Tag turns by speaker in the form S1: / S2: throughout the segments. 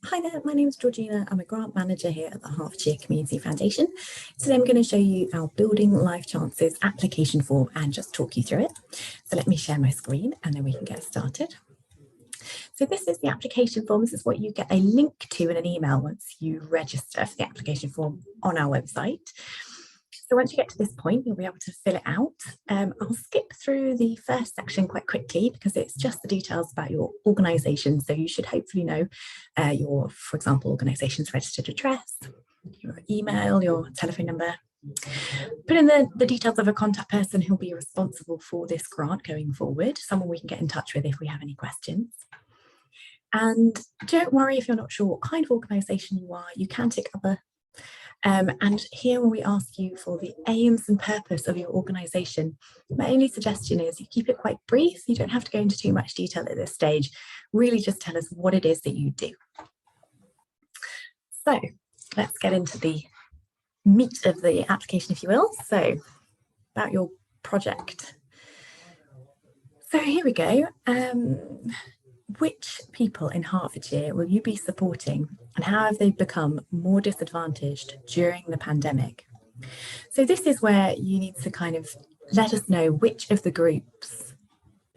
S1: Hi there, my name is Georgina. I'm a grant manager here at the Hertfordshire Community Foundation. Today I'm going to show you our Building Life Chances application form and just talk you through it. So let me share my screen and then we can get started. So this is the application form. This is what you get a link to in an email once you register for the application form on our website. So once you get to this point, you'll be able to fill it out. I'll skip through the first section quite quickly because it's just the details about your organisation. So you should hopefully know your, for example, organisation's registered address, your email, your telephone number. Put in the details of a contact person who'll be responsible for this grant going forward, someone we can get in touch with if we have any questions. And don't worry if you're not sure what kind of organisation you are, you can tick other. And here when we ask you for the aims and purpose of your organisation, my only suggestion is you keep it quite brief. You don't have to go into too much detail at this stage. Really just tell us what it is that you do. So let's get into the meat of the application, if you will. So about your project. So here we go. Which people in Hertfordshire will you be supporting and how have they become more disadvantaged during the pandemic? So this is where you need to kind of let us know which of the groups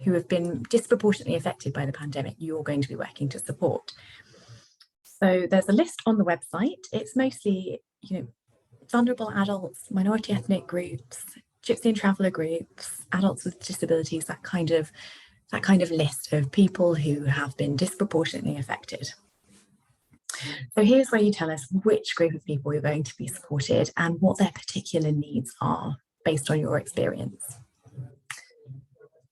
S1: who have been disproportionately affected by the pandemic you're going to be working to support. So there's a list on the website. It's mostly, vulnerable adults, minority ethnic groups, gypsy and traveller groups, adults with disabilities, that kind of list of people who have been disproportionately affected. So here's where you tell us which group of people you're going to be supported and what their particular needs are based on your experience.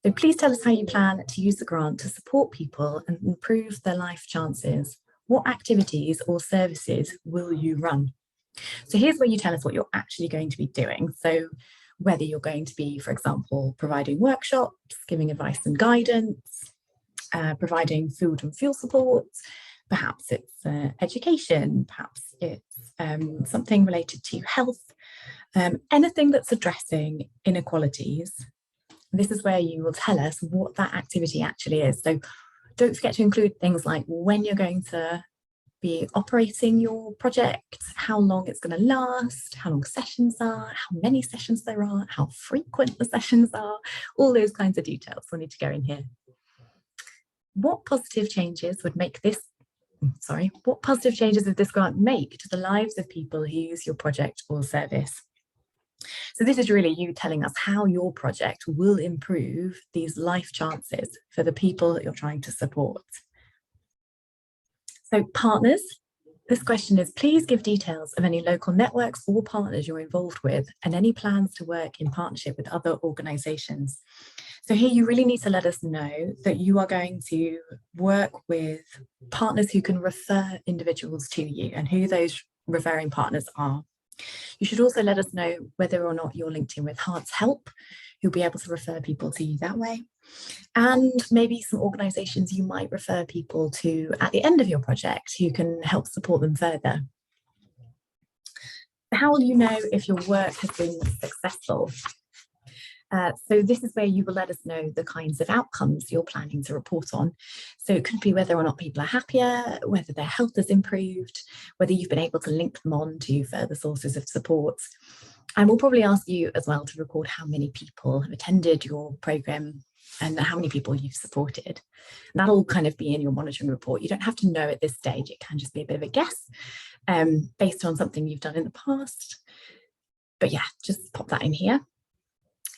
S1: So please tell us how you plan to use the grant to support people and improve their life chances. What activities or services will you run? So here's where you tell us what you're actually going to be doing. So whether you're going to be, for example, providing workshops, giving advice and guidance, providing food and fuel support, perhaps it's education, perhaps it's something related to health, anything that's addressing inequalities. This is where you will tell us what that activity actually is. So don't forget to include things like when you're going to be operating your project, how long it's going to last, how long sessions are, how many sessions there are, how frequent the sessions are, all those kinds of details will need to go in here. What positive changes would this grant make to the lives of people who use your project or service? So this is really you telling us how your project will improve these life chances for the people that you're trying to support. So partners, this question is, please give details of any local networks or partners you're involved with and any plans to work in partnership with other organisations. So here you really need to let us know that you are going to work with partners who can refer individuals to you and who those referring partners are. You should also let us know whether or not you're linked in with Hearts Help, who'll be able to refer people to you that way. And maybe some organisations you might refer people to at the end of your project who can help support them further. How will you know if your work has been successful? So this is where you will let us know the kinds of outcomes you're planning to report on. So it could be whether or not people are happier, whether their health has improved, whether you've been able to link them on to further sources of support. And we'll probably ask you as well to record how many people have attended your programme and how many people you've supported. And that'll kind of be in your monitoring report. You don't have to know at this stage, it can just be a bit of a guess based on something you've done in the past. But yeah, just pop that in here.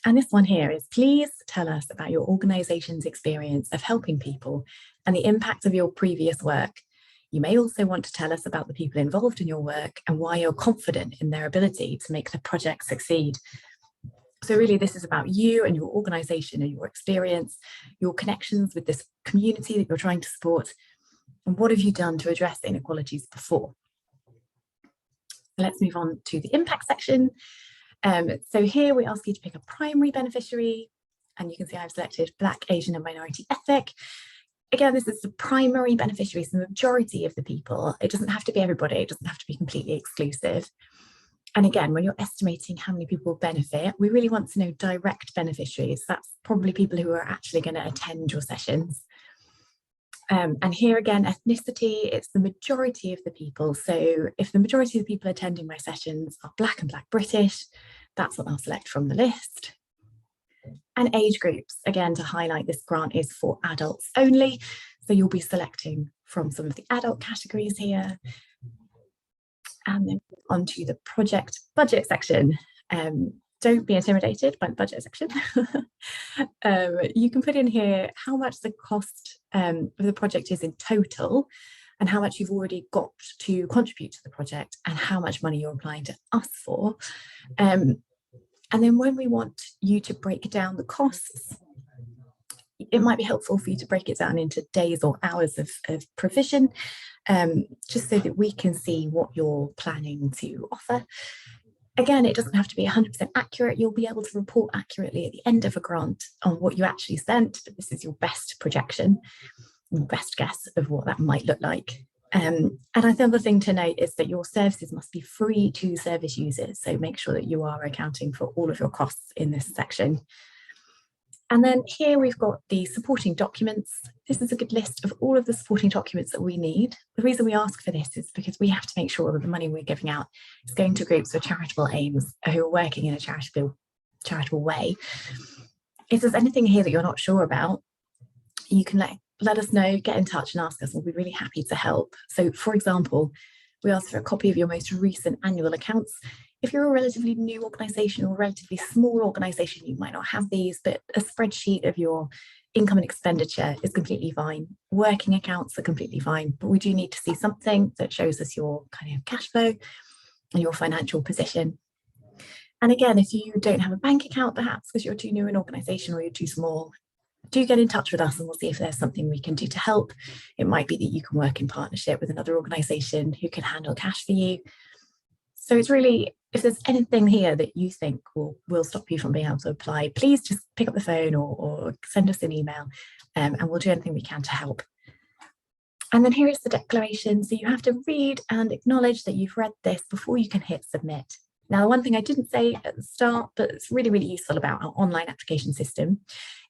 S1: And this one here is, please tell us about your organisation's experience of helping people and the impact of your previous work. You may also want to tell us about the people involved in your work and why you're confident in their ability to make the project succeed. So really this is about you and your organisation and your experience, your connections with this community that you're trying to support, and what have you done to address inequalities before. So let's move on to the impact section. So here we ask you to pick a primary beneficiary, and you can see I've selected Black, Asian and minority ethnic. Again, this is the primary beneficiaries, the majority of the people. It doesn't have to be everybody, it doesn't have to be completely exclusive. And again, when you're estimating how many people benefit, we really want to know direct beneficiaries. That's probably people who are actually going to attend your sessions. And here again, ethnicity, it's the majority of the people. So if the majority of the people attending my sessions are Black and Black British, that's what I'll select from the list. And age groups, again, to highlight, this grant is for adults only. So you'll be selecting from some of the adult categories here. And then onto the project budget section. Don't be intimidated by the budget section. You can put in here how much the cost of the project is in total, and how much you've already got to contribute to the project, and how much money you're applying to us for. And then when we want you to break down the costs, it might be helpful for you to break it down into days or hours of provision, just so that we can see what you're planning to offer. Again, it doesn't have to be 100% accurate. You'll be able to report accurately at the end of a grant on what you actually spent, but this is your best projection, your best guess of what that might look like. And I think the other thing to note is that your services must be free to service users. So make sure that you are accounting for all of your costs in this section. And then here we've got the supporting documents. This is a good list of all of the supporting documents that we need. The reason we ask for this is because we have to make sure that the money we're giving out is going to groups with charitable aims who are working in a charitable way. If there's anything here that you're not sure about, you can let us know, get in touch and ask us. We'll be really happy to help. So for example, we ask for a copy of your most recent annual accounts. If you're a relatively new organisation or a relatively small organisation, you might not have these, but a spreadsheet of your income and expenditure is completely fine. Working accounts are completely fine, but we do need to see something that shows us your kind of cash flow and your financial position. And again, if you don't have a bank account, perhaps because you're too new an organisation or you're too small, do get in touch with us and we'll see if there's something we can do to help. It might be that you can work in partnership with another organisation who can handle cash for you. So it's really, if there's anything here that you think will stop you from being able to apply, please just pick up the phone or send us an email, and we'll do anything we can to help. And then here is the declaration. So you have to read and acknowledge that you've read this before you can hit submit. Now, one thing I didn't say at the start, but it's really, really useful about our online application system,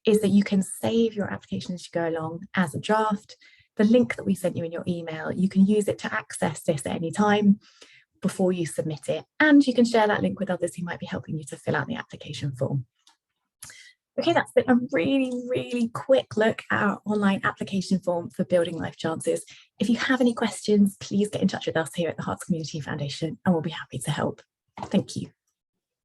S1: is that you can save your application as you go along as a draft. The link that we sent you in your email, you can use it to access this at any time before you submit it, and you can share that link with others who might be helping you to fill out the application form. Okay, that's been a really, really quick look at our online application form for Building Life Chances. If you have any questions, please get in touch with us here at the Hertfordshire Community Foundation and we'll be happy to help. Thank you.